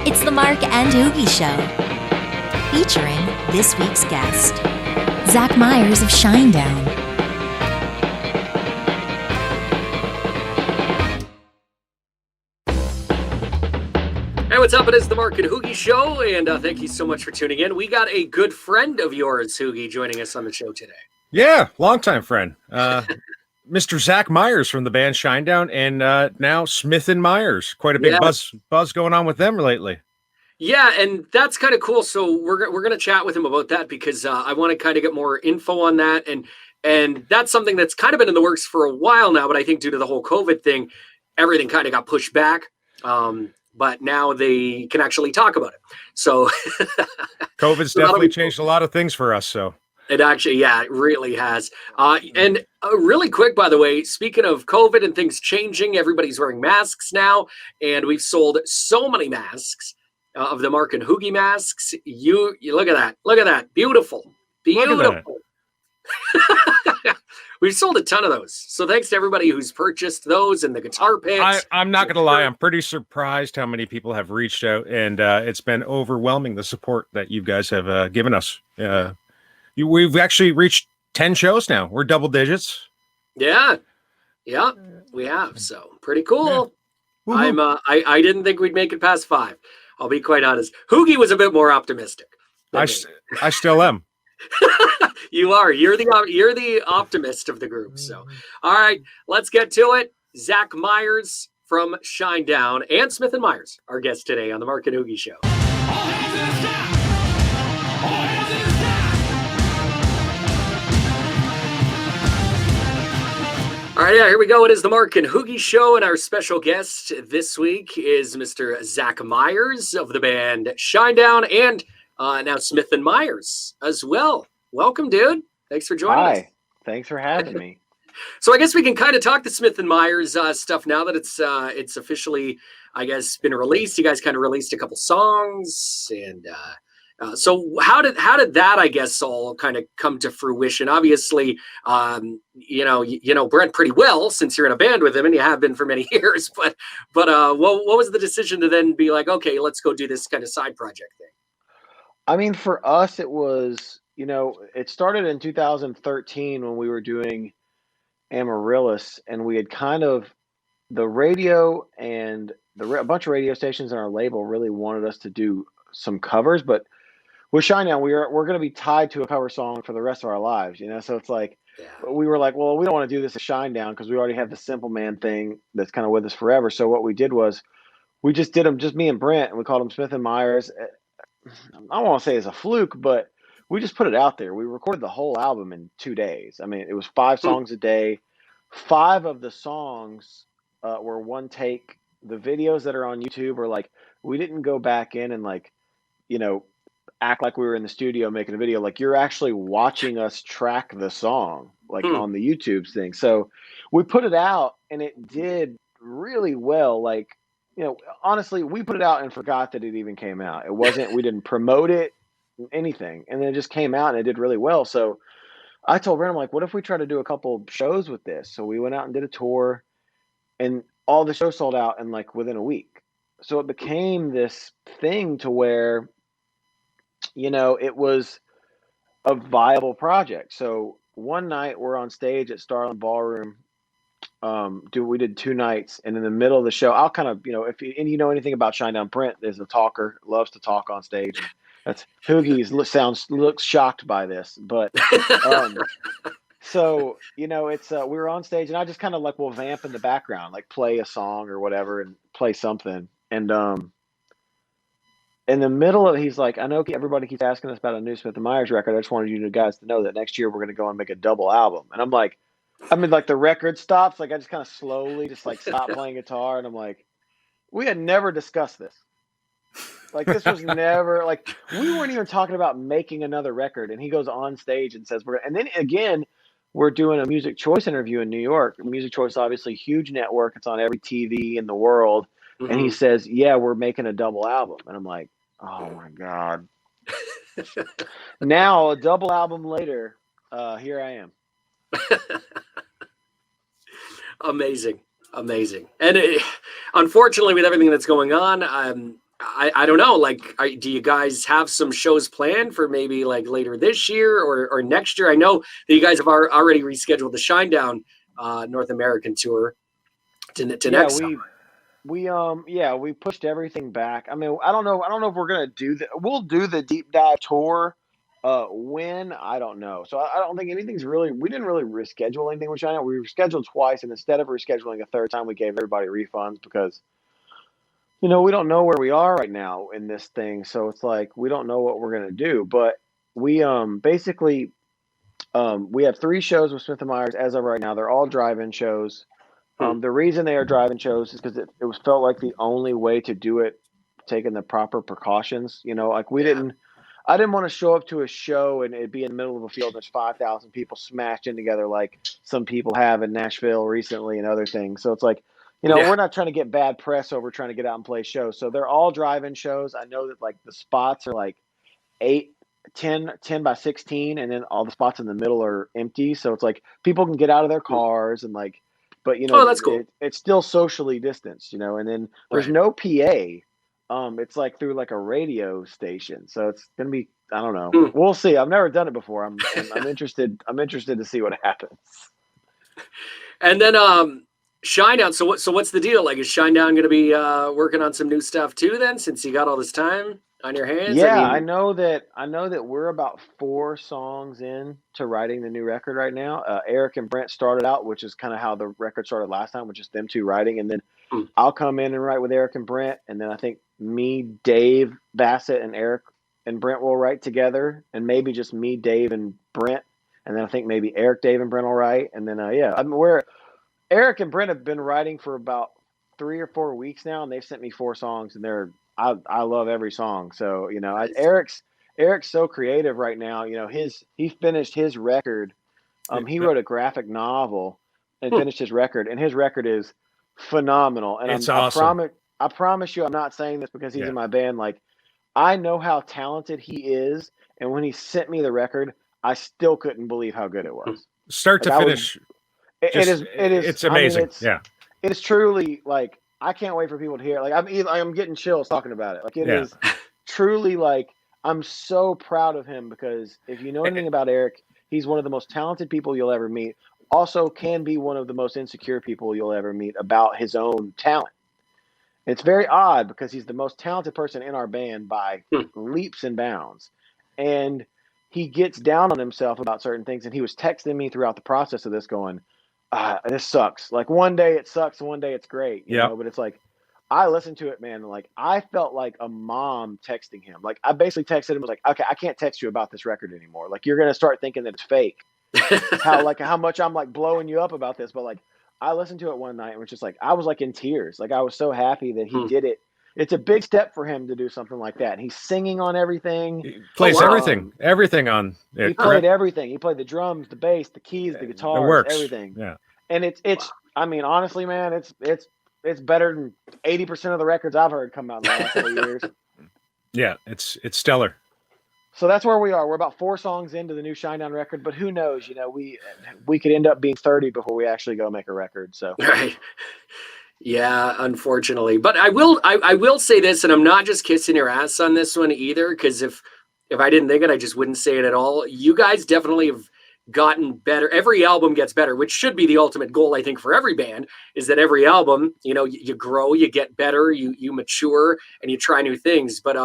It's the Mark and Hoogie Show, featuring this week's guest, Zach Myers of Shinedown. Hey, what's up? It is the Mark and Hoogie Show, and thank you so much for tuning in. We got a good friend of yours, Hoogie, joining us on the show today. Yeah, longtime friend. Mr. Zach Myers from the band Shinedown, and now Smith and Myers. Quite a big buzz going on with them lately. Yeah, and that's kind of cool. So we're going to chat with him about that because I want to kind of get more info on that. And that's something that's kind of been in the works for a while now, but I think due to the whole COVID thing, everything kind of got pushed back. But now they can actually talk about it. So COVID's definitely changed a lot of things for us. So it actually, yeah, it really has. And really quick, by the way, speaking of COVID and things changing, everybody's wearing masks now, and we've sold so many masks of the Mark and Hoogie masks. You look at that. Look at that. Beautiful. Beautiful. We've sold a ton of those. So thanks to everybody who's purchased those and the guitar picks. I'm not going to lie. I'm pretty surprised how many people have reached out, and it's been overwhelming, the support that you guys have given us. We've actually reached 10 shows now. We're double digits. Yeah, we have. So pretty cool. Yeah. I didn't think we'd make it past 5. I'll be quite honest. Hoogie was a bit more optimistic. I still am. You are. You're the optimist of the group. So, all right, let's get to it. Zach Myers from Shinedown and Smith and Myers, our guest today on the Mark and Hoogie Show. All right, yeah, here we go. It is the Mark and Hoogie Show, and our special guest this week is Mr. Zach Myers of the band Shinedown, and now Smith and Myers as well. Welcome, dude. Thanks for joining us. Hi. Thanks for having me. So I guess we can kind of talk the Smith and Myers stuff now that it's officially, I guess, been released. You guys kind of released a couple songs, and so how did that, I guess, all kind of come to fruition? Obviously, you know Brent pretty well since you're in a band with him, and you have been for many years. But what was the decision to then be like, okay, let's go do this kind of side project thing? I mean, for us, it was, it started in 2013 when we were doing Amaryllis, and we had kind of, the radio and a bunch of radio stations on our label really wanted us to do some covers, but with Shinedown, we're going to be tied to a cover song for the rest of our lives, So it's like, we were like, well, we don't want to do this at Shinedown because we already have the Simple Man thing that's kind of with us forever. So what we did was we just did them, just me and Brent, and we called them Smith and Myers. I don't want to say it's a fluke, but we just put it out there. We recorded the whole album in 2 days. I mean, it was 5 songs a day. 5 of the songs were one take. The videos that are on YouTube are like, we didn't go back in and act like we were in the studio making a video. Like, you're actually watching us track the song, like on the YouTube thing. So we put it out, and it did really well. Like, honestly, we put it out and forgot that it even came out. It wasn't, we didn't promote it, anything. And then it just came out and it did really well. So I told Brent, I'm like, what if we try to do a couple shows with this? So we went out and did a tour, and all the shows sold out in within a week. So it became this thing to where, it was a viable project. So one night we're on stage at Starland Ballroom. We did 2 nights, and in the middle of the show, I'll kind of, if you know anything about Shinedown, Brent is a talker, loves to talk on stage. That's Hoogie's looks shocked by this, but so it's we were on stage, and I just kind of will vamp in the background, play a song or whatever, and play something, and in the middle of it, he's like, I know everybody keeps asking us about a new Smith and Myers record. I just wanted you guys to know that next year we're going to go and make a double album. And I'm like, the record stops. I just kind of slowly just stop playing guitar. And I'm like, we had never discussed this. This was never we weren't even talking about making another record. And he goes on stage and says, and then again, we're doing a Music Choice interview in New York. Music Choice, obviously huge network. It's on every TV in the world. Mm-hmm. And he says, yeah, we're making a double album. And I'm like, oh my God. Now, a double album later, here I am. Amazing. Amazing. And unfortunately, with everything that's going on, I don't know. Like, do you guys have some shows planned for maybe like later this year or next year? I know that you guys have already rescheduled the Shinedown North American tour to Yeah, next summer. we pushed everything back. I mean, I don't know if we're gonna do that. We'll do the deep dive tour. When I don't know. So I don't think anything's really. We didn't really reschedule anything with China. We rescheduled twice, and instead of rescheduling a third time, we gave everybody refunds because we don't know where we are right now in this thing. So it's like we don't know what we're gonna do. But we basically we have 3 shows with Smith and Myers as of right now. They're all drive-in shows. The reason they are drive-in shows is because it was felt like the only way to do it, taking the proper precautions. Like I didn't want to show up to a show and it'd be in the middle of a field. There's 5,000 people smashed in together, like some people have in Nashville recently and other things. So it's like, we're not trying to get bad press over trying to get out and play shows. So they're all drive-in shows. I know that like the spots are like 8, 10 by 16, and then all the spots in the middle are empty. So it's like people can get out of their cars and like. But Oh, that's cool. it's still socially distanced, and then there's Right. no PA. It's like through like a radio station, so it's gonna be. I don't know. We'll see. I've never done it before. I'm interested. I'm interested to see what happens. And then Shinedown. So what's the deal? Like, is Shinedown going to be working on some new stuff too? Then, since you got all this time on your hands. Yeah, I I mean, know that we're about 4 songs in to writing the new record right now. Eric and Brent started out, which is kind of how the record started last time, which is them 2 writing, and then I'll come in and write with Eric and Brent, and then I think me, Dave Bassett, and Eric and Brent will write together, and maybe just me, Dave, and Brent, and then I think maybe Eric, Dave, and Brent will write, and then I mean Eric and Brent have been writing for about 3 or 4 weeks now, and they've sent me 4 songs, and I love every song. So Eric's so creative right now. He finished his record. He wrote a graphic novel and finished his record, and his record is phenomenal. And It's awesome. I promise you, I'm not saying this because he's in my band. Like, I know how talented he is, and when he sent me the record, I still couldn't believe how good it was. Start to Like, finish. It is. It's amazing. I mean, it is truly like I can't wait for people to hear it. Like I'm getting chills talking about it. Like it is truly like I'm so proud of him because if you know anything about Eric, he's one of the most talented people you'll ever meet. Also can be one of the most insecure people you'll ever meet about his own talent. It's very odd because he's the most talented person in our band by leaps and bounds. And he gets down on himself about certain things. And he was texting me throughout the process of this going, this sucks. Like one day it sucks and one day it's great, you know, but it's like, I listened to it, man. Like I felt like a mom texting him. Like I basically texted him was like, okay, I can't text you about this record anymore. Like you're going to start thinking that it's fake. how much I'm like blowing you up about this. But like, I listened to it one night and was just like, I was like in tears. Like I was so happy that he did it. It's a big step for him to do something like that. And he's singing on everything. He plays everything on it. He played everything. He played the drums, the bass, the keys, the guitar, everything. Yeah. And it's I mean, honestly, man, it's better than 80% of the records I've heard come out in the last couple years. Yeah, it's stellar. So that's where we are. We're about 4 songs into the new Shinedown record, but who knows? You know, we could end up being 30 before we actually go make a record. So right. Yeah, unfortunately. But I will say this, and I'm not just kissing your ass on this one either, because if I didn't think it, I just wouldn't say it at all. You guys definitely have gotten better. Every album gets better, which should be the ultimate goal, I think, for every band, is that every album, you know, you grow, you get better, you mature, and you try new things. But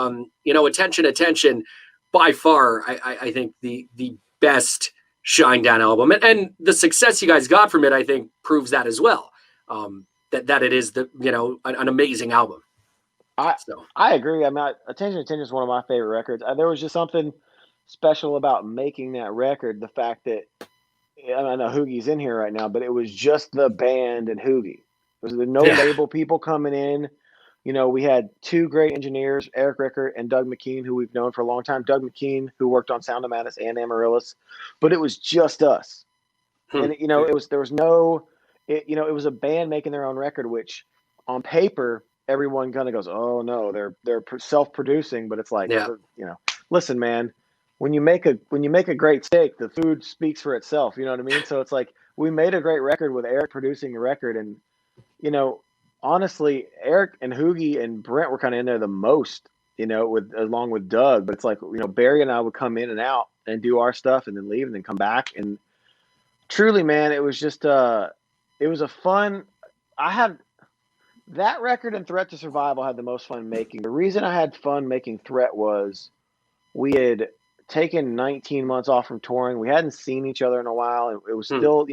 you know, attention, by far, I think the best Shinedown album, and the success you guys got from it, I think, proves that as well. That it is an amazing album. I agree. I mean, Attention is one of my favorite records. There was just something special about making that record. The fact that I know Hoogie's in here right now, but it was just the band and Hoogie. There was no label people coming in. You know, we had 2 great engineers, Eric Rickert and Doug McKean, who we've known for a long time. Doug McKean, who worked on Sound-O-Matic and Amaryllis, but it was just us. And you know, it was a band making their own record, which on paper everyone kind of goes, "Oh no, they're self-producing," but it's like, you know, listen, man, when you make a great steak, the food speaks for itself. You know what I mean? So it's like we made a great record with Eric producing the record, and you know, honestly, Eric and Hoogie and Brent were kind of in there the most, with along with Doug. But it's like, Barry and I would come in and out and do our stuff and then leave and then come back. And truly, man, it was just it was a fun. I had that record and Threat to Survival had the most fun making. The reason I had fun making Threat was we had taken 19 months off from touring. We hadn't seen each other in a while. It was still,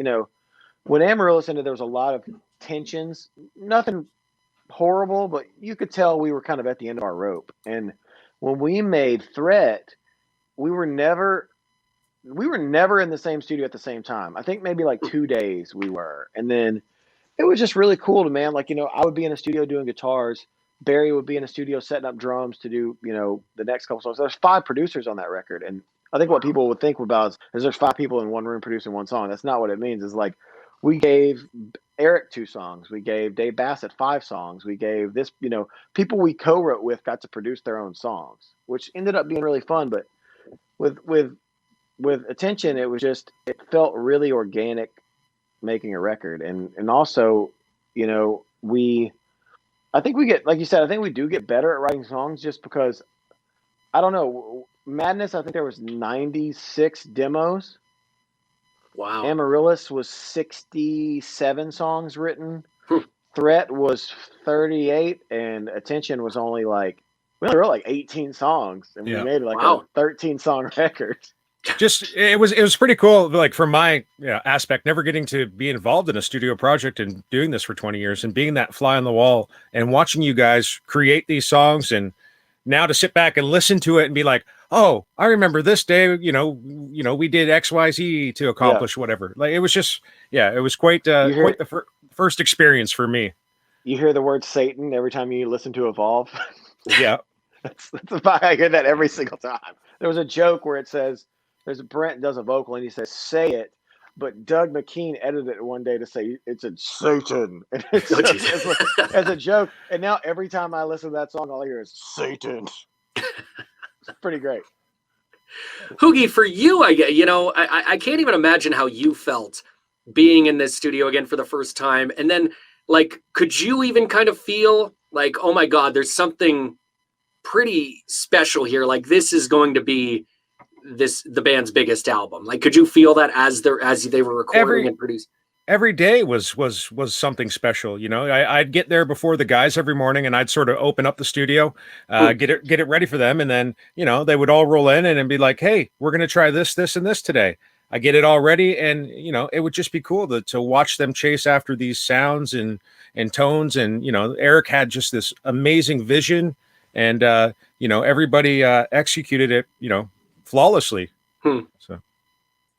when Amaryllis ended, there was a lot of tensions. Nothing horrible, but you could tell we were kind of at the end of our rope. And when we made Threat, we were never in the same studio at the same time. I think maybe like 2 days we were. And then it was just really cool to, man. Like, I would be in a studio doing guitars. Barry would be in a studio setting up drums to do, the next couple songs. There's 5 producers on that record. And I think what people would think about is there's 5 people in one room producing one song. That's not what it means. It's like we gave Eric 2 songs. We gave Dave Bassett 5 songs. We gave this, people we co-wrote with got to produce their own songs, which ended up being really fun. But with Attention, it felt really organic making a record. And also, I think we get, like you said, I think we do get better at writing songs just because, I don't know, Madness, I think there was 96 demos. Wow. Amaryllis was 67 songs written. Threat was 38, and Attention was only we only wrote 18 songs, and we made a 13-song record. Just it was pretty cool. Like from my aspect, never getting to be involved in a studio project and doing this for 20 years and being that fly on the wall and watching you guys create these songs, and now to sit back and listen to it and be like, oh, I remember this day, we did XYZ to accomplish whatever. Like it was just, it was quite the first experience for me. You hear the word Satan every time you listen to Evolve. Yeah. that's about, I hear that every single time. There was a joke where it says, Brent does a vocal and he says, "Say it," but Doug McKean edited it one day to say it's a Satan. And it's as a joke. And now every time I listen to that song, all I hear is Satan. It's pretty great. Hoogie, for you, I can't even imagine how you felt being in this studio again for the first time. And then, could you even kind of feel like, oh my God, there's something pretty special here. Like this is going to be the band's biggest album. Like, could you feel that as they were recording and producing? Every day was something special. I'd get there before the guys every morning, and I'd sort of open up the studio, get it ready for them, and then they would all roll in and be like, "Hey, we're gonna try this, and this today." I get it all ready, and it would just be cool to watch them chase after these sounds and tones. And Eric had just this amazing vision, and everybody executed it flawlessly. So it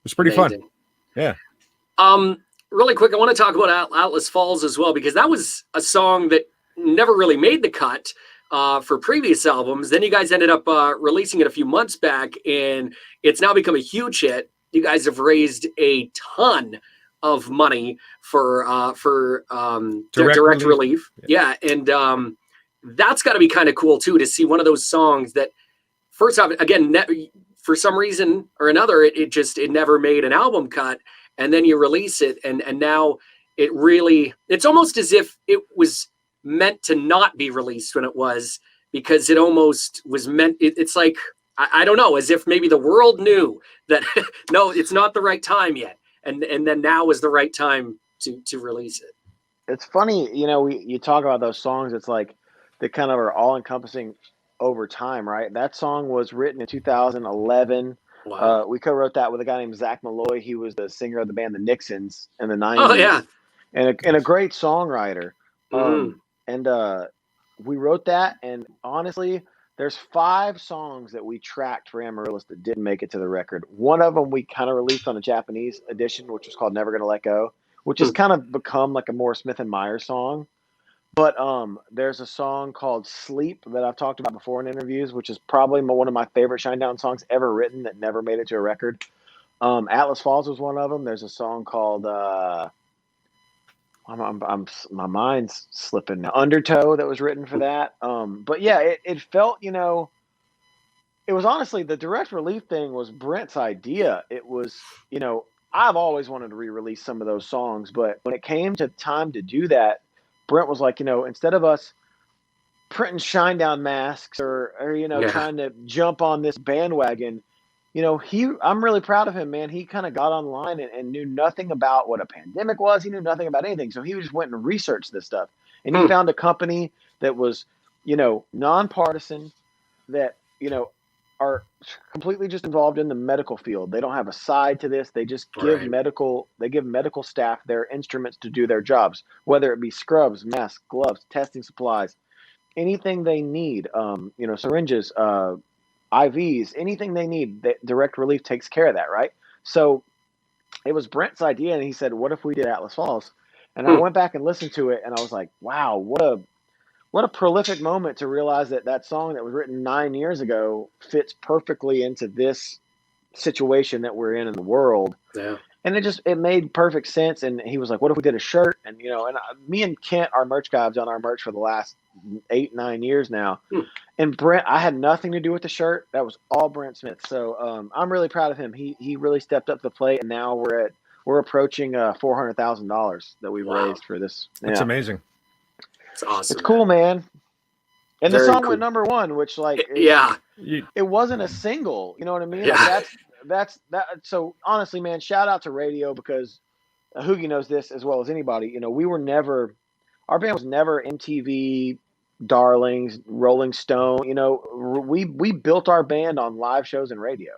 was pretty fun. Yeah. Really quick, I want to talk about Atlas Falls as well, because that was a song that never really made the cut for previous albums. Then you guys ended up releasing it a few months back, and it's now become a huge hit. You guys have raised a ton of money for direct relief. Yeah. And that's got to be kind of cool too, to see one of those songs that, first off, again, for some reason or another, it never made an album cut. And then you release it, and now it's almost as if it was meant to not be released when it was, because it almost was meant, it's like, I don't know, as if maybe the world knew that, no, it's not the right time yet. And then now is the right time to release it. It's funny, you talk about those songs, it's like they kind of are all encompassing over time, right? That song was written in 2011. Wow. We co-wrote that with a guy named Zach Malloy. He was the singer of the band The Nixons in the 90s. Oh, yeah. And a great songwriter. Mm. And we wrote that, and honestly, there's 5 songs that we tracked for Amaryllis that didn't make it to the record. One of them we kind of released on a Japanese edition, which was called Never Gonna Let Go, which has kind of become like a more Smith & Myers song. But there's a song called Sleep that I've talked about before in interviews, which is probably one of my favorite Shinedown songs ever written that never made it to a record. Atlas Falls was one of them. There's a song called my mind's slipping now. Undertow that was written for that. But yeah, it felt, it was honestly, the direct relief thing was Brent's idea. It was, I've always wanted to re-release some of those songs, but when it came to time to do that, Brent was like, instead of us printing Shinedown masks or trying to jump on this bandwagon, I'm really proud of him, man. He kind of got online and knew nothing about what a pandemic was. He knew nothing about anything. So he just went and researched this stuff. And he found a company that was, nonpartisan, that, are completely just involved in the medical field. They don't have a side to this. They just give medical staff their instruments to do their jobs, whether it be scrubs, masks, gloves, testing supplies, anything they need, syringes, IVs, anything they need. Direct Relief takes care of that, right? So it was Brent's idea, and he said, what if we did Atlas Falls? And I went back and listened to it, and I was like, wow, what a prolific moment to realize that song that was written 9 years ago fits perfectly into this situation that we're in the world. Yeah. And it made perfect sense. And he was like, what if we did a shirt? And, me and Kent, our merch guy, have done our merch for the last 8-9 years now. And Brent, I had nothing to do with the shirt. That was all Brent Smith. So I'm really proud of him. He really stepped up to the plate, and now we're approaching $400,000 that we've raised for this. That's amazing. It's awesome. It's cool, man. And Very the song cool. went number one, which it wasn't a single. You know what I mean? Yeah. Like that. So honestly, man, shout out to radio, because Hoogie knows this as well as anybody. Our band was never MTV darlings, Rolling Stone. We built our band on live shows and radio.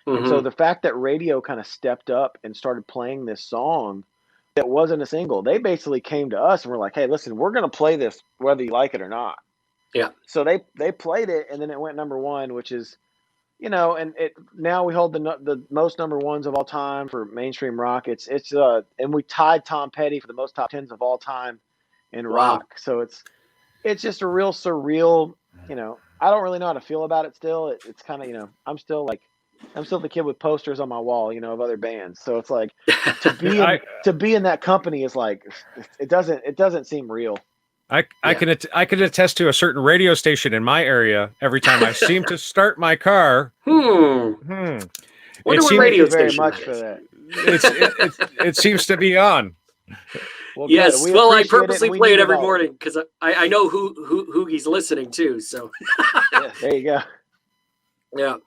And so the fact that radio kind of stepped up and started playing this song that wasn't a single, they basically came to us and were like, hey, listen, we're going to play this whether you like it or not. Yeah. So they played it, and then it went number one, which is, and now we hold the most number ones of all time for mainstream rock. And we tied Tom Petty for the most top tens of all time in rock. So it's just a real surreal, I don't really know how to feel about it still. It's kind of, I'm still the kid with posters on my wall, of other bands. So it's like to be in that company is like, it doesn't seem real. I can attest to a certain radio station in my area. Every time I seem to start my car, Wonder what radio very station much that for is. that. it seems to be on. Well, Yes, good. well, I appreciate purposely it. We play need it every all. morning because I know Hoogie's listening too. So Yeah, there you go. yeah.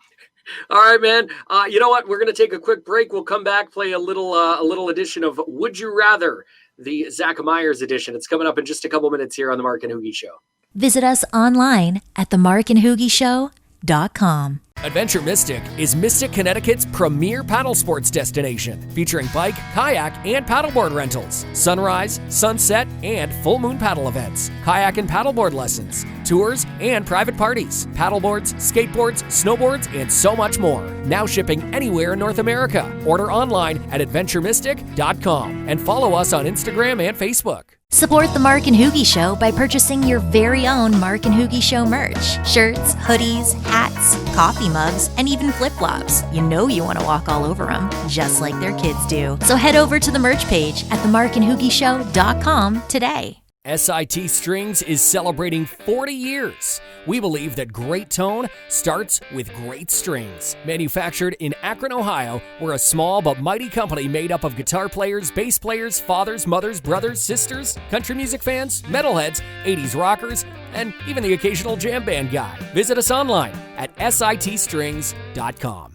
All right, man. You know what? We're going to take a quick break. We'll come back, play a little edition of Would You Rather, the Zach Myers edition. It's coming up in just a couple minutes here on the Mark and Hoogie Show. Visit us online at themarkandhoogieshow.com. Adventure Mystic is Mystic, Connecticut's premier paddle sports destination, featuring bike, kayak, and paddleboard rentals, sunrise, sunset, and full moon paddle events, kayak and paddleboard lessons, tours, and private parties, paddleboards, skateboards, snowboards, and so much more. Now shipping anywhere in North America. Order online at adventuremystic.com and follow us on Instagram and Facebook. Support the Mark and Hoogie Show by purchasing your very own Mark and Hoogie Show merch. Shirts, hoodies, hats, coffee mugs, and even flip-flops. You know you want to walk all over them, just like their kids do. So head over to the merch page at themarkandhoogieshow.com today. SIT Strings is celebrating 40 years. We believe that great tone starts with great strings. Manufactured in Akron, Ohio, we're a small but mighty company made up of guitar players, bass players, fathers, mothers, brothers, sisters, country music fans, metalheads, 80s rockers, and even the occasional jam band guy. Visit us online at sitstrings.com.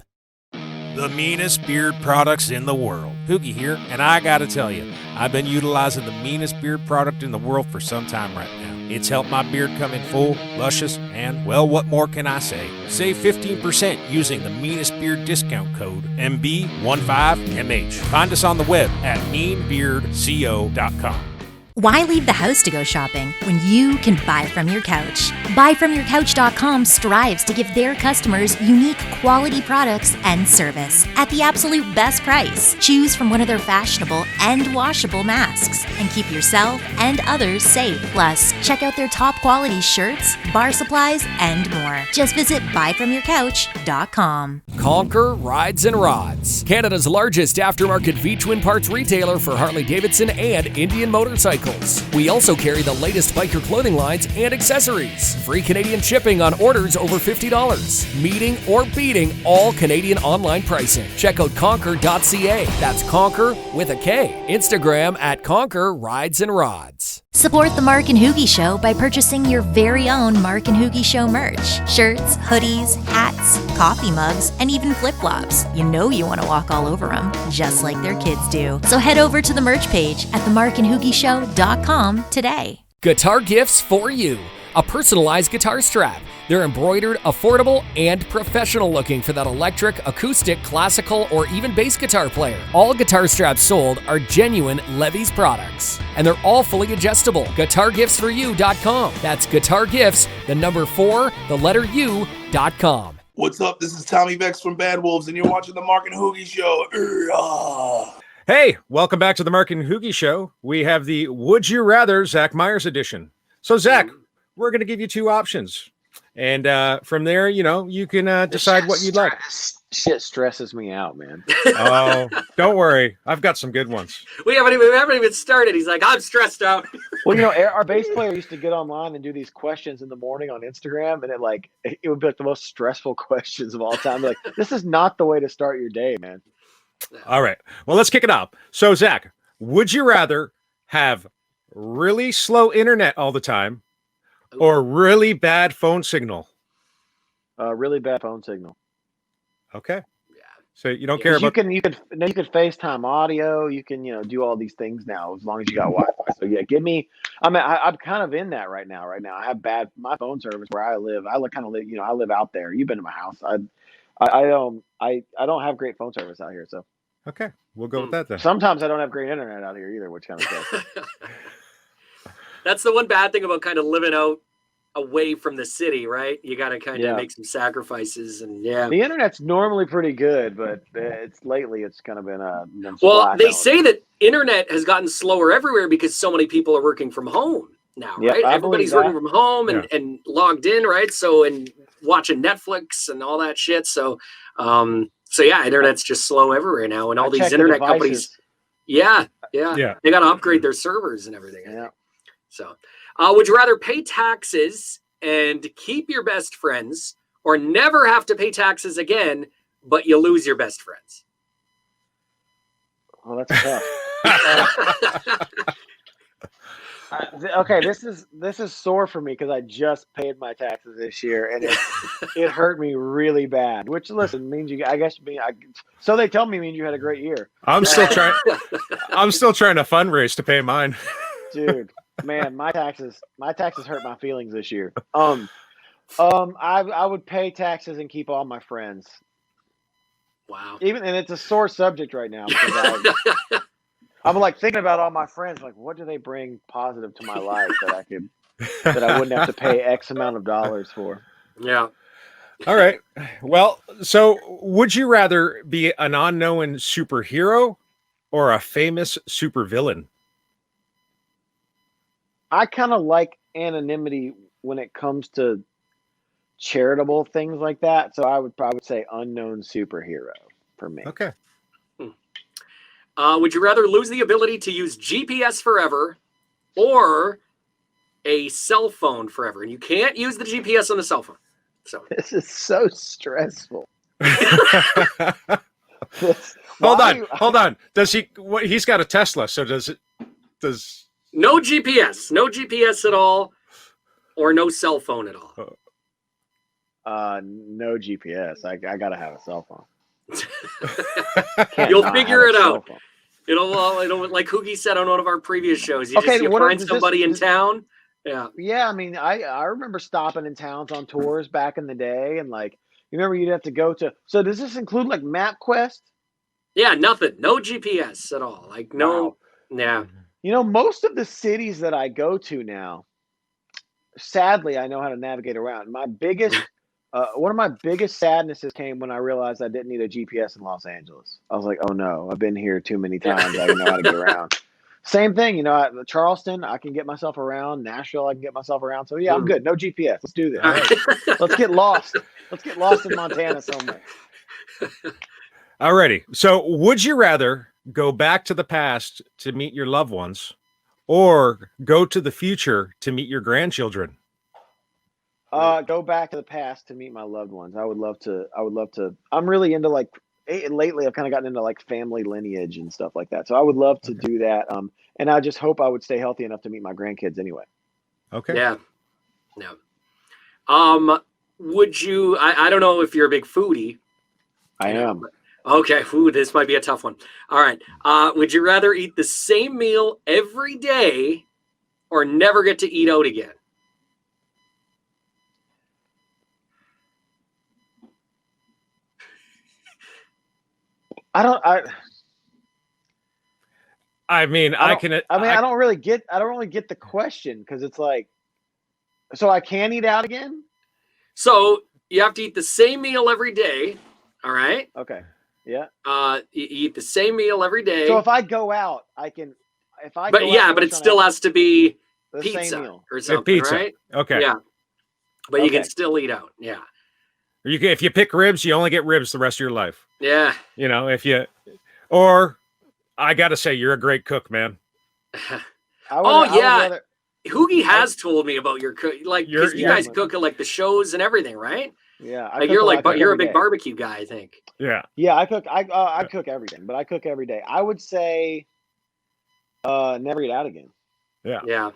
The meanest beard products in the world. Hoogie here, and I gotta tell you, I've been utilizing the meanest beard product in the world for some time right now. It's helped my beard come in full, luscious, and, well, what more can I say? Save 15% using the meanest beard discount code MB15MH. Find us on the web at meanbeardco.com. Why leave the house to go shopping when you can buy from your couch? Buyfromyourcouch.com strives to give their customers unique quality products and service at the absolute best price. Choose from one of their fashionable and washable masks and keep yourself and others safe. Plus, check out their top quality shirts, bar supplies, and more. Just visit buyfromyourcouch.com. Conquer Rides and Rods, Canada's largest aftermarket V-twin parts retailer for Harley-Davidson and Indian motorcycles. vehicles. We also carry the latest biker clothing lines and accessories. Free Canadian shipping on orders over $50. Meeting or beating all Canadian online pricing. Check out conquer.ca. That's Conquer with a K. Instagram at Conquer Rides and Rods. Support the Mark and Hoogie Show by purchasing your very own Mark and Hoogie Show merch. Shirts, hoodies, hats, coffee mugs, and even flip-flops. You know you want to walk all over them, just like their kids do. So head over to the merch page at themarkandhoogieshow.com today. Guitar gifts for you. A personalized guitar strap. They're embroidered, affordable, and professional looking for that electric, acoustic, classical, or even bass guitar player. All guitar straps sold are genuine Levy's products. And they're all fully adjustable. GuitarGiftsForYou.com. That's Guitar Gifts, the number 4, the letter U.com. What's up? This is Tommy Vex from Bad Wolves, and you're watching the Mark and Hoogie Show. Hey, welcome back to the Mark and Hoogie Show. We have the Would You Rather Zach Myers edition. So, Zach, we're going to give you 2 options. And from there, you can decide what you'd like. Shit stresses me out, man. Oh, don't worry. I've got some good ones. We haven't even started. He's like, I'm stressed out. Well, our bass player used to get online and do these questions in the morning on Instagram, and it would be like the most stressful questions of all time. Like, this is not the way to start your day, man. All right. Well, let's kick it off. So, Zach, would you rather have really slow internet all the time or really bad phone signal? Really bad phone signal. Okay. Yeah. So you don't care about you can FaceTime audio. You can do all these things now as long as you got Wi-Fi. So yeah, give me. I'm kind of in that right now. I have my phone service where I live. I live out there. You've been to my house. I don't have great phone service out here. So okay, we'll go with that then. Sometimes I don't have great internet out here either, which kind of sucks. That's the one bad thing about kind of living out away from the city, right? You got to kind of make some sacrifices, and the internet's normally pretty good, but lately it's kind of been well, they say that internet has gotten slower everywhere because so many people are working from home now, right? Everybody's working from home and logged in, right? So, and watching Netflix and all that shit. So, internet's just slow everywhere now, and all these internet companies, they got to upgrade their servers and everything. I think. So, would you rather pay taxes and keep your best friends, or never have to pay taxes again, but you lose your best friends? Well, that's tough. Okay, this is sore for me because I just paid my taxes this year, and it hurt me really bad. Which, listen, means so they tell me means you had a great year. I'm still trying to fundraise to pay mine. Dude, man, my taxes hurt my feelings this year. I would pay taxes and keep all my friends. Wow. And it's a sore subject right now because I'm like thinking about all my friends. Like, what do they bring positive to my life that I wouldn't have to pay X amount of dollars for? Yeah. All right. Well, so would you rather be an unknown superhero or a famous supervillain? I kind of like anonymity when it comes to charitable things like that. So I would probably say unknown superhero for me. Okay. Would you rather lose the ability to use GPS forever or a cell phone forever? And you can't use the GPS on the cell phone. So this is so stressful. Hold on. He's got a Tesla. So does no GPS at all, or no cell phone at all? No GPS. I gotta have a cell phone. You'll figure it out. It'll like Hoogie said on one of our previous shows. You find somebody in town. Yeah. Yeah. I mean, I remember stopping in towns on tours back in the day, and you remember you'd have to go to. So does this include like MapQuest? Yeah, nothing. No GPS at all. No. Wow. Yeah. Most of the cities that I go to now, sadly, I know how to navigate around. My biggest. One of my biggest sadnesses came when I realized I didn't need a GPS in Los Angeles. I was like, oh no, I've been here too many times. I know how to get around. Same thing, Charleston, I can get myself around. Nashville, I can get myself around. So yeah, I'm good. No GPS. Let's do this. Right. Let's get lost. Let's get lost in Montana somewhere. Alrighty. So would you rather go back to the past to meet your loved ones or go to the future to meet your grandchildren? Go back to the past to meet my loved ones. I would love to. I'm really into like lately. I've kind of gotten into like family lineage and stuff like that. So I would love to do that. And I just hope I would stay healthy enough to meet my grandkids anyway. Okay. Yeah. No. Would you? I don't know if you're a big foodie. I am. Okay, this might be a tough one. All right. Would you rather eat the same meal every day or never get to eat out again? I don't really get the question, because it's like, so I can eat out again? So you have to eat the same meal every day. All right. Okay. Yeah. You eat the same meal every day. So if I go out, I can. But it still has to be the pizza same meal or something, pizza. right? Okay. Yeah. But you can still eat out. Yeah. If you pick ribs, you only get ribs the rest of your life. Yeah. Or I got to say, you're a great cook, man. Hoogie has told me about your cook. Like, because you guys cook at like the shows and everything, right? Yeah. You're a big barbecue guy, I think. Yeah. Yeah, I cook. I cook everything, but I cook every day. I would say, never eat out again. Yeah. Yeah.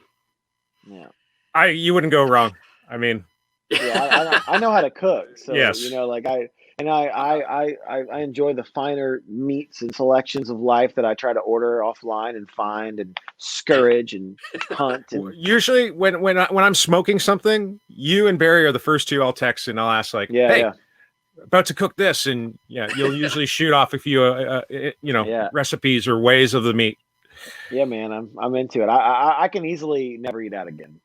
Yeah. You wouldn't go wrong. I mean, yeah, I know how to cook. So, yes. I enjoy the finer meats and selections of life that I try to order offline and find and scourge and hunt. And usually when I'm smoking something, you and Barry are the first two I'll text, and I'll ask like, hey, about to cook this, and you'll usually shoot off a few recipes or ways of the meat. Yeah, man, I'm into it. I can easily never eat out again.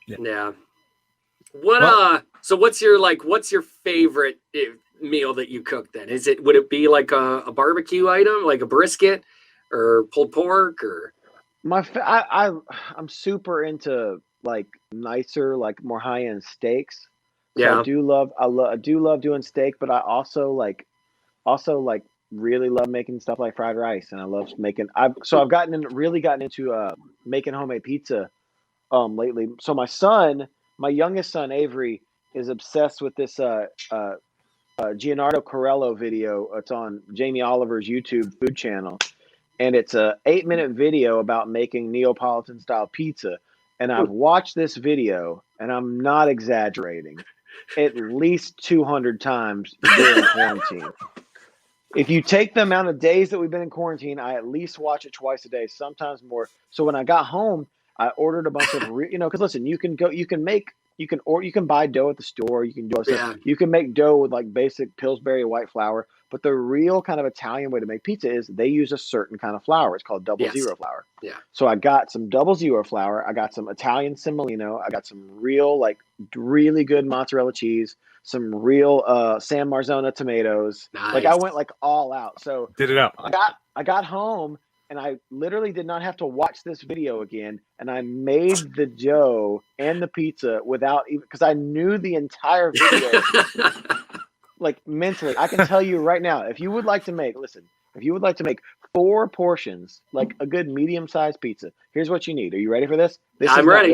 Yeah. So what's your favorite meal that you cook then? Would it be like a barbecue item, like a brisket or pulled pork, or? I'm super into like nicer, like more high-end steaks. So yeah. I do love doing steak, but I also really love making stuff like fried rice, and I love making. I've really gotten into making homemade pizza lately. So my youngest son Avery is obsessed with this Gianardo Corello video. It's on Jamie Oliver's YouTube food channel, and it's a 8-minute video about making Neapolitan style pizza. And I've watched this video, and I'm not exaggerating, at least 200 times during quarantine. If you take the amount of days that we've been in quarantine, I at least watch it twice a day, sometimes more. So when I got home, I ordered a bunch of, because listen, you can buy dough at the store. You can do stuff. You can make dough with like basic Pillsbury white flour, but the real kind of Italian way to make pizza is they use a certain kind of flour. It's called double zero flour. Yeah. So I got some double zero flour. I got some Italian semolino. I got some real, like really good mozzarella cheese, some real San Marzano tomatoes. Nice. Like I went like all out. So did it out. I got home, and I literally did not have to watch this video again. And I made the dough and the pizza without even, because I knew the entire video, like mentally. I can tell you right now, if you would like to make 4 portions, like a good medium-sized pizza, here's what you need. Are you ready for this? I'm ready.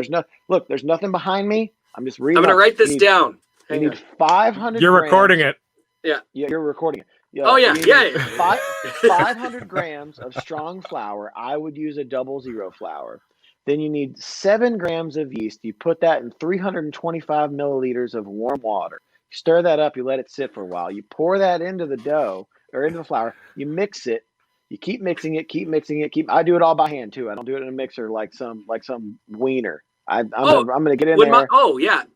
There's nothing behind me. I'm just reading. I'm going to write this down. You need 500 You're grams. recording it. Yeah, you're recording it. Oh, yeah. 500 grams of strong flour. I would use a double zero flour. Then you need 7 grams of yeast. You put that in 325 milliliters of warm water. You stir that up. You let it sit for a while. You pour that into the dough or into the flour. You mix it. You keep mixing it. I do it all by hand too. I don't do it in a mixer like some wiener. I'm gonna get in there.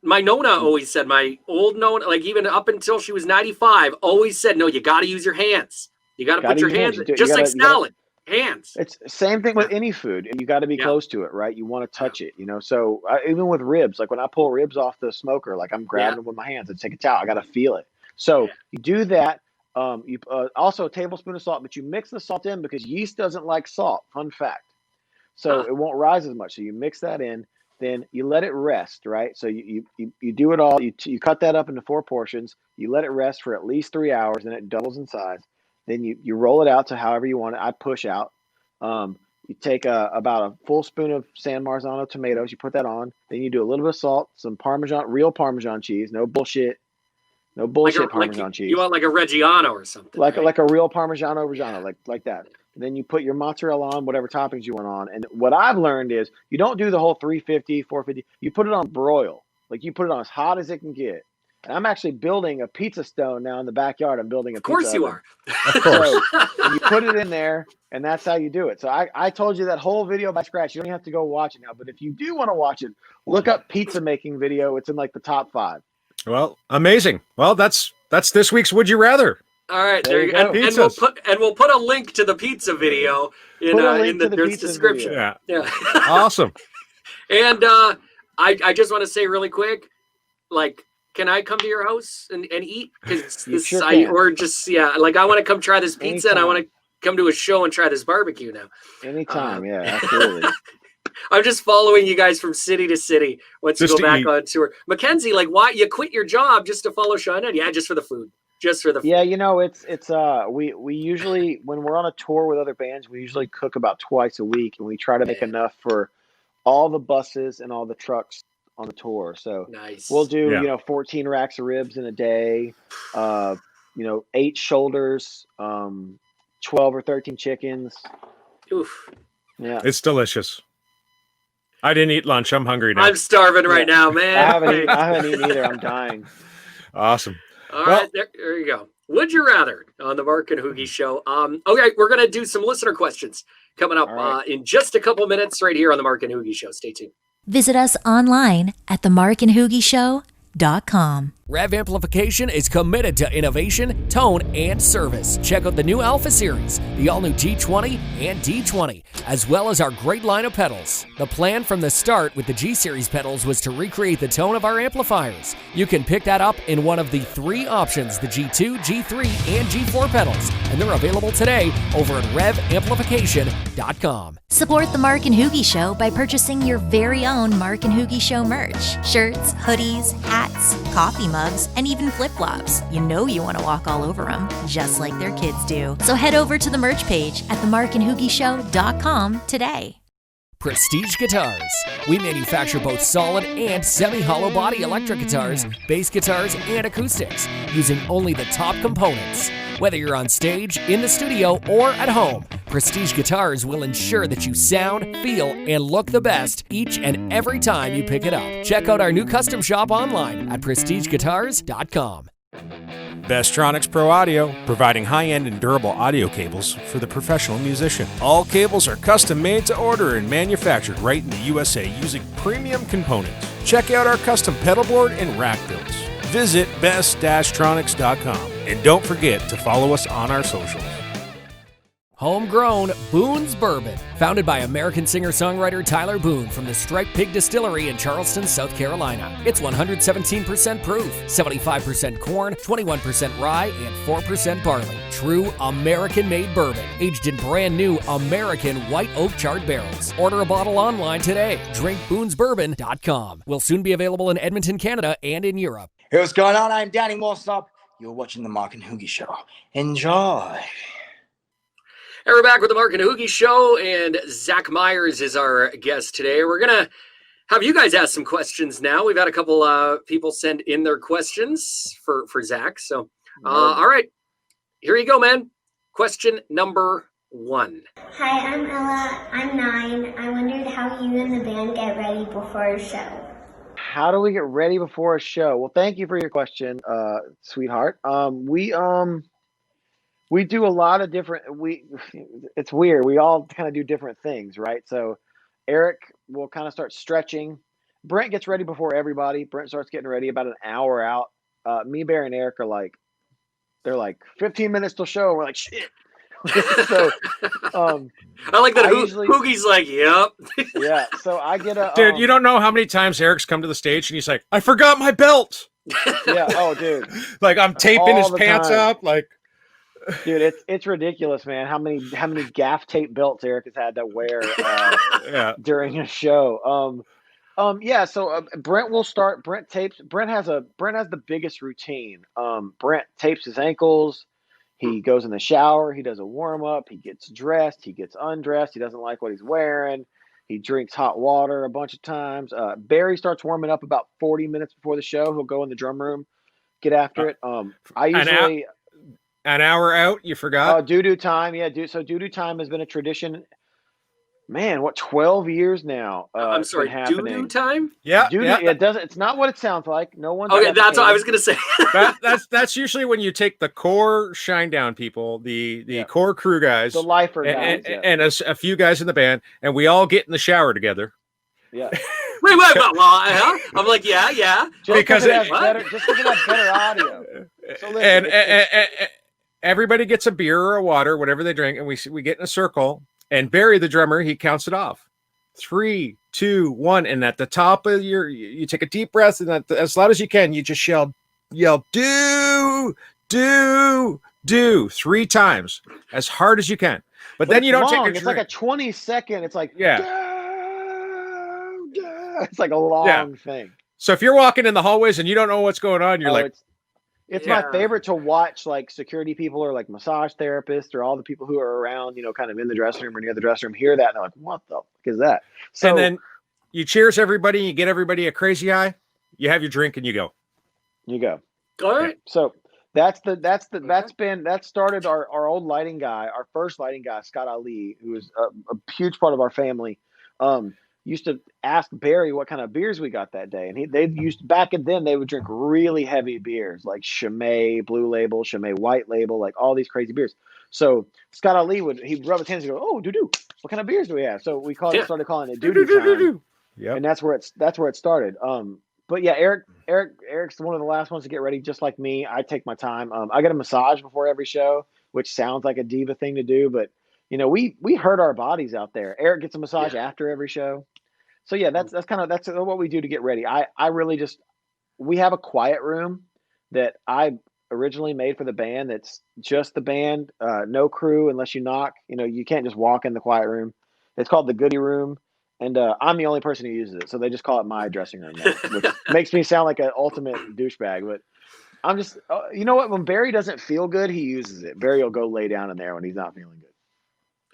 My Nona always said, my old Nona, like even up until she was 95, always said, no, you got to use your hands. You got to put your hands, just like salad. Hands. It's same thing with any food. You got to be close to it, right? You want to touch it, So even with ribs, like when I pull ribs off the smoker, like I'm grabbing them with my hands and take a towel. I got to feel it. So you do that. You also a tablespoon of salt, but you mix the salt in because yeast doesn't like salt. Fun fact. So it won't rise as much. So you mix that in. Then you let it rest, right? So you do it all. You cut that up into 4 portions. You let it rest for at least 3 hours, and it doubles in size. Then you roll it out to however you want it. I push out. You take about a full spoon of San Marzano tomatoes. You put that on. Then you do a little bit of salt, some real Parmesan cheese. No bullshit Parmesan cheese. You want like a Reggiano or something. Like right? a real Parmigiano Reggiano, like that. And then you put your mozzarella on, whatever toppings you want on. And what I've learned is you don't do the whole 350, 450. You put it on broil. Like you put it on as hot as it can get. And I'm actually building a pizza stone now in the backyard. I'm building a pizza Of course you oven. are. Of course. So you put it in there, and that's how you do it. So I told you that whole video by scratch. You don't have to go watch it now. But if you do want to watch it, look up pizza making video. It's in like the top 5. Well, amazing. Well, that's this week's Would You Rather. All right, There you go. And we'll put a link to the pizza video in the description. Yeah. Yeah. Awesome. And I just want to say really quick, like, can I come to your house and eat? Because You sure can. or just I want to come try this pizza and I Anytime. want to come to a show and try this barbecue now. Anytime, yeah, absolutely. I'm just following you guys from city to city once you Just go to back eat. on tour. Mackenzie, like, why you quit your job just to follow Shinedown? Yeah, just for the food. Just for the food. Yeah, it's we usually, when we're on a tour with other bands, we usually cook about twice a week, and we try to make enough for all the buses and all the trucks on the tour. So Nice. we'll do Yeah. 14 racks of ribs in a day, 8 shoulders, 12 or 13 chickens. Oof. Yeah, It's delicious. I didn't eat lunch. I'm hungry now. I'm starving right now, man. I haven't eaten either. I'm dying. Awesome. All Well- right, there you go. Would you rather on the Mark and Hoogie Show? Okay, we're gonna do some listener questions coming up All right. in just a couple minutes right here on the Mark and Hoogie Show. Stay tuned. Visit us online at themarkandhoogieshow.com. Rev Amplification is committed to innovation, tone, and service. Check out the new Alpha Series, the all-new G20 and D20, as well as our great line of pedals. The plan from the start with the G-Series pedals was to recreate the tone of our amplifiers. You can pick that up in one of the 3 options, the G2, G3, and G4 pedals, and they're available today over at revamplification.com. Support the Mark and Hoogie Show by purchasing your very own Mark and Hoogie Show merch. Shirts, hoodies, hats, coffee mugs, and even flip-flops. You know you want to walk all over them, just like their kids do. So head over to the merch page at themarkandhoogieshow.com today. Prestige Guitars. We manufacture both solid and semi-hollow body electric guitars, bass guitars, and acoustics, using only the top components. Whether you're on stage, in the studio, or at home, Prestige Guitars will ensure that you sound, feel, and look the best each and every time you pick it up. Check out our new custom shop online at prestigeguitars.com. Bestronix Pro Audio, providing high-end and durable audio cables for the professional musician. All cables are custom made to order and manufactured right in the USA using premium components. Check out our custom pedal board and rack builds. Visit best-tronics.com and don't forget to follow us on our socials. Homegrown Boone's Bourbon, founded by American singer-songwriter Tyler Boone from the Striped Pig Distillery in Charleston, South Carolina. It's 117% proof, 75% corn, 21% rye, and 4% barley. True American-made bourbon, aged in brand new American white oak charred barrels. Order a bottle online today. DrinkBoonesBourbon.com. Will soon be available in Edmonton, Canada, and in Europe. Hey, what's going on? I'm Danny Morstop. You're watching the Mark and Hoogie Show. Enjoy. And we're back with the Mark and Hoogie Show, and Zach Myers is our guest today. We're going to have you guys ask some questions now. We've had a couple people send in their questions for Zach. So, all right, here you go, man. Question number 1. Hi, I'm Ella. I'm 9. I wondered how you and the band get ready before a show. How do we get ready before a show? Well, thank you for your question, sweetheart. We do a lot of different. It's weird. We all kind of do different things, right? So, Eric will kind of start stretching. Brent gets ready before everybody. Brent starts getting ready about an hour out. Me, Bear, and Eric are like, they're like 15 minutes till show. We're like, shit. So, I like that usually- Hoogie's like, yep. yeah. So I get a Dude, you don't know how many times Eric's come to the stage and he's like, I forgot my belt. Yeah. Oh, dude. Like I'm taping All his the pants time. up. Like, Dude, it's ridiculous, man. How many gaff tape belts Eric has had to wear yeah. during a show. Yeah. So Brent will start. Brent has the biggest routine. Brent tapes his ankles. He goes in the shower. He does a warm up. He gets dressed. He gets undressed. He doesn't like what he's wearing. He drinks hot water a bunch of times. Barry starts warming up about 40 minutes before the show. He'll go in the drum room, get after it. I usually an hour out. You forgot. doo-doo time. Yeah, so doo-doo time has been a tradition. Man, what 12 years now? I'm sorry, doo-doo time? Yeah, doo-doo, yeah. It doesn't. It's not what it sounds like. No one's. Okay, that's what I was gonna say. That's usually when you take the core Shinedown people, the core crew guys, the lifer guys, and a few guys in the band, and we all get in the shower together. Yeah. Wait. I'm like, yeah. Just because it has better audio. So listen, and everybody gets a beer or a water, whatever they drink, and we get in a circle. And Barry, the drummer, he counts it off. 3, 2, 1. And at the top of you take a deep breath, and as loud as you can, you just yell, do, 3 times, as hard as you can. But then you don't take a drink. It's like a 20-second. It's like, it's like a long thing. So if you're walking in the hallways and you don't know what's going on, you're like, it's my favorite to watch, like security people or like massage therapists or all the people who are around, kind of in the dressing room or near the dressing room, hear that and they're like, what the fuck is that? So, and then you cheers everybody, you get everybody a crazy eye, you have your drink and you go. All right. So that started our old lighting guy, our first lighting guy, Scott Ali, who is a huge part of our family. Used to ask Barry what kind of beers we got that day. And back then they would drink really heavy beers like Chimay Blue Label, Chimay White Label, like all these crazy beers. So Scott Ali he'd rub his hands and go, oh, doo-doo, what kind of beers do we have? So we started calling it doo-doo time. Yep. And that's where it started. But yeah, Eric's one of the last ones to get ready, just like me. I take my time. I get a massage before every show, which sounds like a diva thing to do, but we hurt our bodies out there. Eric gets a massage after every show. So yeah, that's what we do to get ready. I really we have a quiet room that I originally made for the band. That's just the band, no crew unless you knock. You can't just walk in the quiet room. It's called the Goodie Room, and I'm the only person who uses it. So they just call it my dressing room now, which makes me sound like an ultimate douchebag. But I'm just, you know what? When Barry doesn't feel good, he uses it. Barry will go lay down in there when he's not feeling good.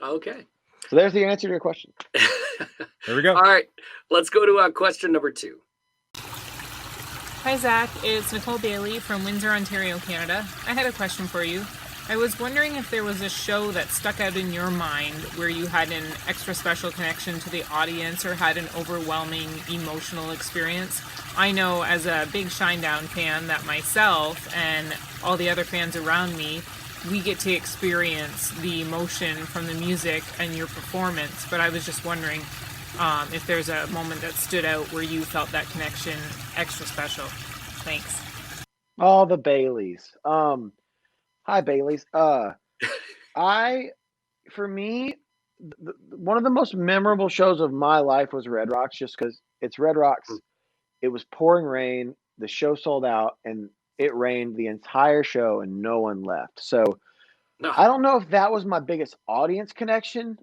Okay. So there's the answer to your question. There we go. All right, let's go to question number 2. Hi, Zach. It's Nicole Bailey from Windsor, Ontario, Canada. I had a question for you. I was wondering if there was a show that stuck out in your mind where you had an extra special connection to the audience or had an overwhelming emotional experience. I know as a big Shinedown fan that myself and all the other fans around me, we get to experience the emotion from the music and your performance, but I was just wondering if there's a moment that stood out where you felt that connection extra special. Thanks. Oh, the Baileys. Hi, Baileys. For me, one of the most memorable shows of my life was Red Rocks, just because it's Red Rocks. It was pouring rain. The show sold out, and it rained the entire show, and no one left. So I don't know if that was my biggest audience connection.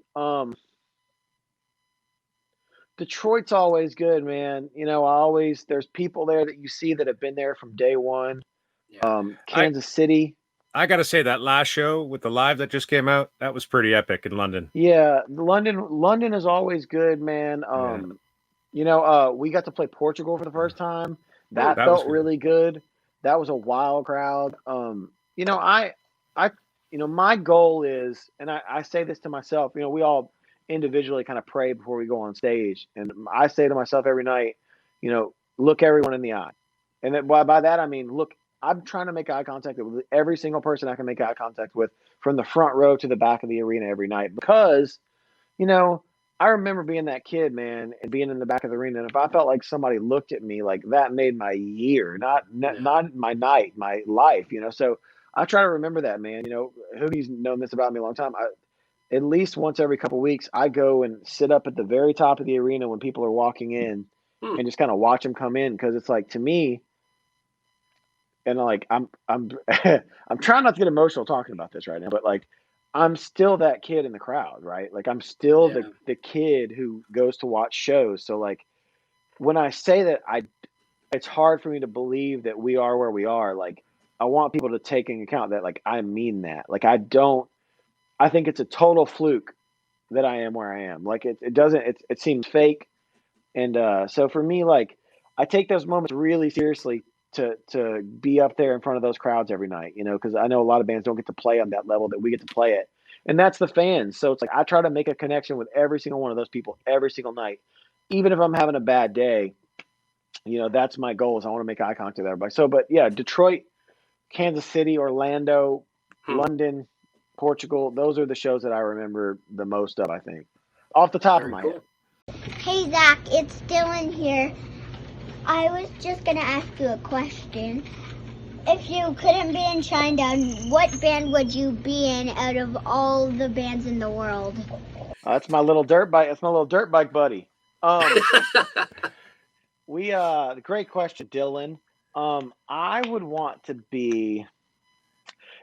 Detroit's always good, man. There's people there that you see that have been there from day one. Yeah. Kansas City. I got to say that last show with the live that just came out, that was pretty epic in London. Yeah. London is always good, man. We got to play Portugal for the first time. That felt really good. That was a wild crowd. My goal is, and I say this to myself, we all individually kind of pray before we go on stage. And I say to myself every night, look everyone in the eye. And then by that, I mean, look, I'm trying to make eye contact with every single person I can make eye contact with from the front row to the back of the arena every night, because, I remember being that kid, man, and being in the back of the arena. And if I felt like somebody looked at me, like that made my year, not my night, my life, So I try to remember that, man. Hoogie's known this about me a long time. At least once every couple of weeks, I go and sit up at the very top of the arena when people are walking in and just kind of watch them come in. Cause it's like, to me, and like, I'm I'm trying not to get emotional talking about this right now, but like, I'm still that kid in the crowd, right? Like I'm still the kid who goes to watch shows. So like, when I say that, it's hard for me to believe that we are where we are. Like, I want people to take into account that like I mean that. Like I think it's a total fluke that I am where I am. Like it seems fake. And so for me, like I take those moments really seriously to be up there in front of those crowds every night, because I know a lot of bands don't get to play on that level that we get to play it. And that's the fans. So it's like I try to make a connection with every single one of those people every single night. Even if I'm having a bad day, that's my goal is I want to make eye contact with everybody. So, but yeah, Detroit, Kansas City, Orlando, London, Portugal, those are the shows that I remember the most of, I think. Off the top of my head. Hey, Zach, it's Dylan here. I was just going to ask you a question. If you couldn't be in Shinedown, what band would you be in out of all the bands in the world? That's my little dirt bike. That's my little dirt bike buddy. Great question, Dylan. I would want to be.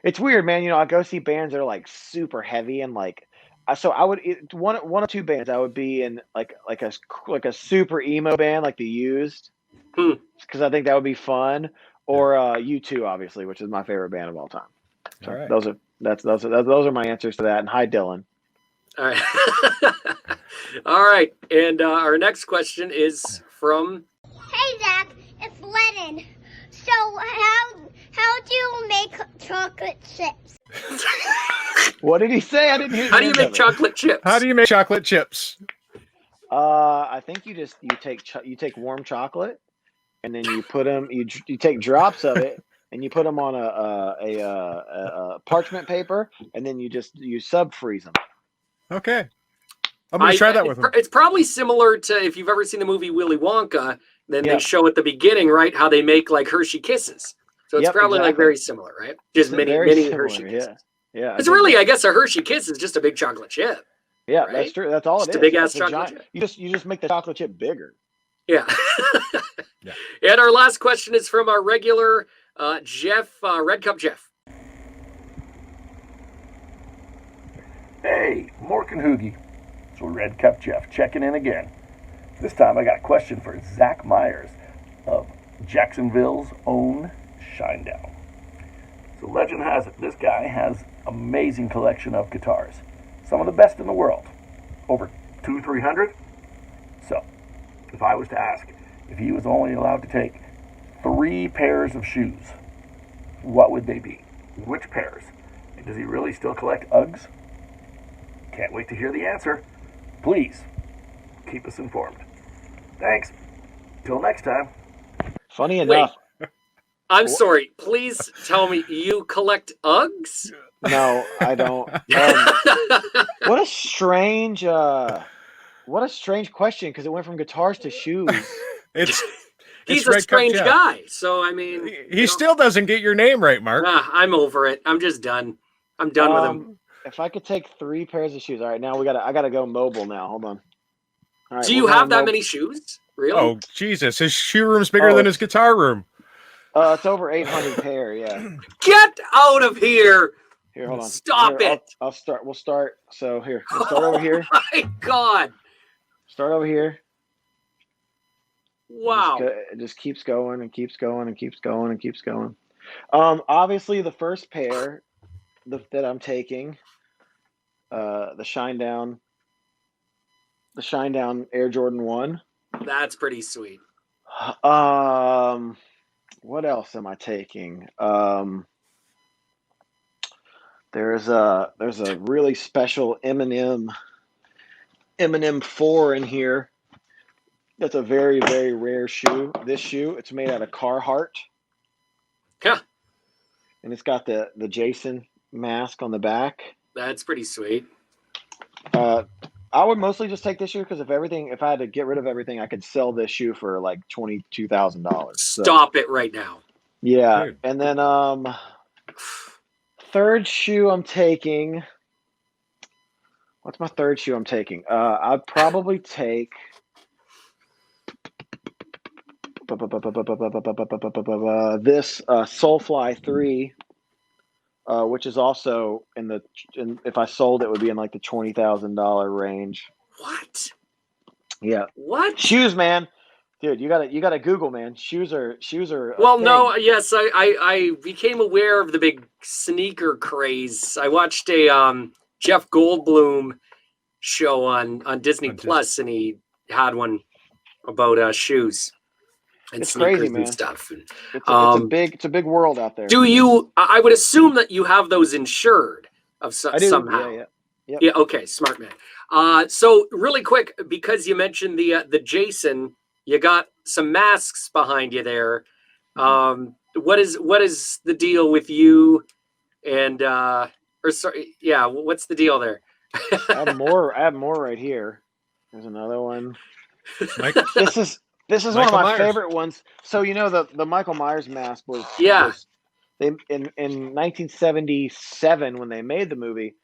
It's weird, man. I go see bands that are like super heavy and like. So I would one or two bands. I would be in like a super emo band like the Used, because I think that would be fun. Or U2, obviously, which is my favorite band of all time. So all right. Those are my answers to that. And hi, Dylan. All right. All right. And our next question is from. Hey, Zach, it's Lennon. So how do you make chocolate chips? What did he say? I didn't hear. How do you make chocolate chips? How do you make chocolate chips? I think you take warm chocolate, and then you put them. You take drops of it, and you put them on a parchment paper, and then you sub freeze them. Okay, I'm gonna try that with them. It's probably similar to if you've ever seen the movie Willy Wonka. Then Yeah. they show at the beginning, right, how they make like Hershey Kisses. So it's probably like very similar, right? Just mini Hershey Kisses. Yeah. It's really, I guess, a Hershey Kiss is just a big chocolate chip. Yeah, right? that's true. That's all it is. Just a big ass chocolate chip. You just make the chocolate chip bigger. Yeah. Yeah. And our last question is from our regular Jeff, Red Cup Jeff. Hey, Mark and Hoogie. It's Red Cup Jeff checking in again. This time I got a question for Zach Myers of Jacksonville's own Shinedown. So legend has it, this guy has amazing collection of guitars. Some of the best in the world. Over 200-300. So, if I was to ask if he was only allowed to take 3 pairs of shoes, what would they be? Which pairs? And does he really still collect Uggs? Can't wait to hear the answer. Please, keep us informed. Thanks. Till next time. Funny enough. I'm sorry. Please tell me you collect Uggs? No, I don't. What a strange question, because it went from guitars to shoes. He's a strange guy. So I mean, he still doesn't get your name right, Mark. I'm over it. I'm just done. I'm done with him. If I could take 3 pairs of shoes. All right, now I gotta go mobile now. Hold on. All right, do you have that many shoes? Really? Oh, Jesus. His shoe room's bigger than his guitar room. It's over 800 pair, yeah. Get out of here. Here, hold on. Stop it. I'll start. We'll start. So here. We'll start over here. My God. Start over here. Wow. It just keeps going and keeps going and keeps going and keeps going. Obviously, the first pair that I'm taking, the Shinedown Air Jordan 1. That's pretty sweet. What else am I taking? There's a really special Eminem 4 in here. That's a very, very rare shoe. This shoe, it's made out of Carhartt. Yeah. And it's got the Jason mask on the back. That's pretty sweet. I would mostly just take this shoe because if I had to get rid of everything, I could sell this shoe for like $22,000. Stop it right now. Yeah. Dude. And then third shoe I'm taking. What's my third shoe I'm taking? I'd probably take this Soulfly 3, which is also if I sold it would be in like the $20,000 range. What? Yeah. What? Shoes, man. Dude, you gotta Google, man. Shoes are. Well, no, yes, I became aware of the big sneaker craze. I watched a Jeff Goldblum show on Disney Plus, and he had one about shoes and it's sneakers crazy, man. and stuff. And, it's a big world out there. Do you? I would assume that you have those insured somehow. Yeah. Yep. Yeah. Okay. Smart man. So really quick, because you mentioned the Jason, you got some masks behind you there. What is the deal with you? And what's the deal there? I have more right here. There's another one. This is one of my favorite ones. So the Michael Myers mask was in 1977 when they made the movie.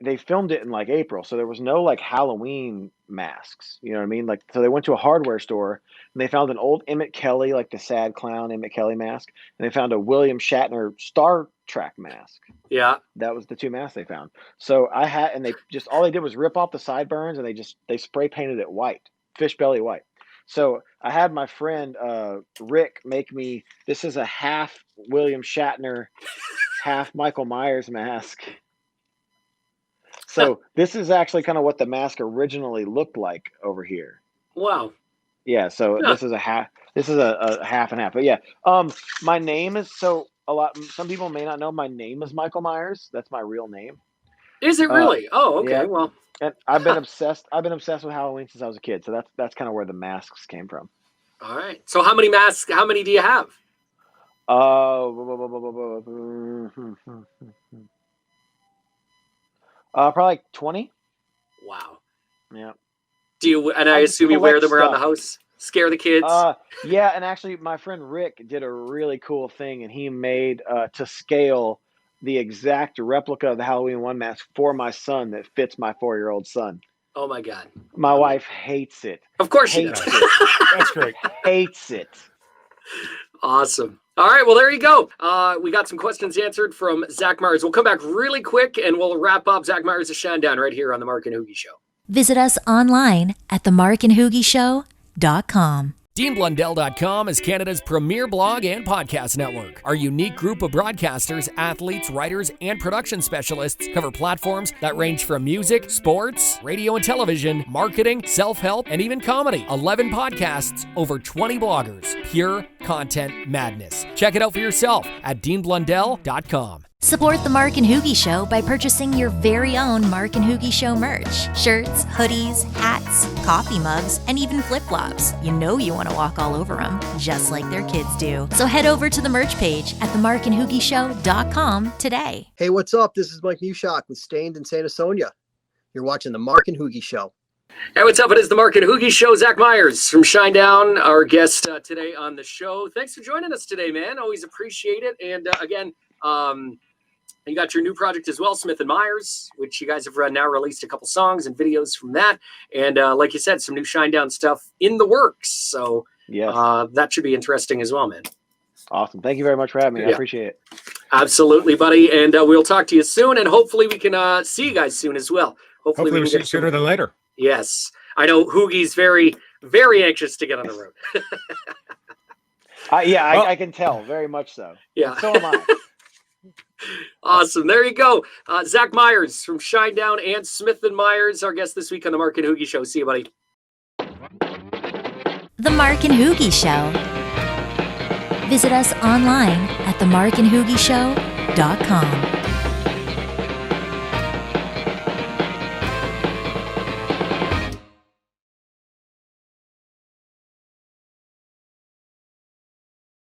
They filmed it in like April, so there was no like Halloween masks. You know what I mean? Like, so they went to a hardware store and they found an old Emmett Kelly, like the sad clown Emmett Kelly mask, and they found a William Shatner Star Trek mask. Yeah, that was the two masks they found. So all they did was rip off the sideburns and they spray painted it white, fish belly white. So I had my friend Rick make me. This is a half William Shatner, half Michael Myers mask. So this is actually kind of what the mask originally looked like over here. Wow. Yeah. So this is a half. This is a half and half. But yeah. My name is some people may not know my name is Michael Myers. That's my real name. Is it really? Oh, okay. Yeah. Well, and I've been obsessed with Halloween since I was a kid. So that's kind of where the masks came from. All right. So how many masks? How many do you have? Probably like 20. Wow. Yeah. Do you? And I assume you wear them around the house, scare the kids. Yeah. And actually, my friend Rick did a really cool thing, and he made to scale the exact replica of the Halloween 1 mask for my son that fits my 4-year-old son. Oh my God. My wife hates it. Of course she does. That's great. Hates it. Awesome. All right, well, there you go. We got some questions answered from Zach Myers. We'll come back really quick, and we'll wrap up Zach Myers' Shinedown right here on the Mark and Hoogie Show. Visit us online at themarkandhoogieshow.com. DeanBlundell.com is Canada's premier blog and podcast network. Our unique group of broadcasters, athletes, writers, and production specialists cover platforms that range from music, sports, radio and television, marketing, self-help, and even comedy. 11 podcasts, over 20 bloggers. Pure content madness. Check it out for yourself at DeanBlundell.com. Support the Mark and Hoogie Show by purchasing your very own Mark and Hoogie Show merch. Shirts, hoodies, hats, coffee mugs, and even flip-flops. You know you want to walk all over them, just like their kids do. So head over to the merch page at themarkandhoogieshow.com today. Hey, what's up? This is Mike Newshock with Stained in Santa Sonia. You're watching the Mark and Hoogie Show. Hey, what's up? It is the Mark and Hoogie Show. Zach Myers from Shinedown, our guest today on the show. Thanks for joining us today, man. Always appreciate it. And again, you got your new project as well, Smith and Myers, which you guys have now released a couple songs and videos from that. And like you said, some new Shinedown stuff in the works. So that should be interesting as well, man. Awesome. Thank you very much for having me. I appreciate it. Absolutely, buddy. And we'll talk to you soon. And hopefully we can see you guys soon as well. Hopefully we see you sooner than later. Yes. I know Hoogie's very, very anxious to get on the road. I can tell. Very much so. Yeah. And so am I. Awesome. There you go. Zach Myers from Shinedown and Smith and Myers, our guest this week on the Mark and Hoogie Show. See you, buddy. The Mark and Hoogie Show. Visit us online at themarkandhoogieshow.com.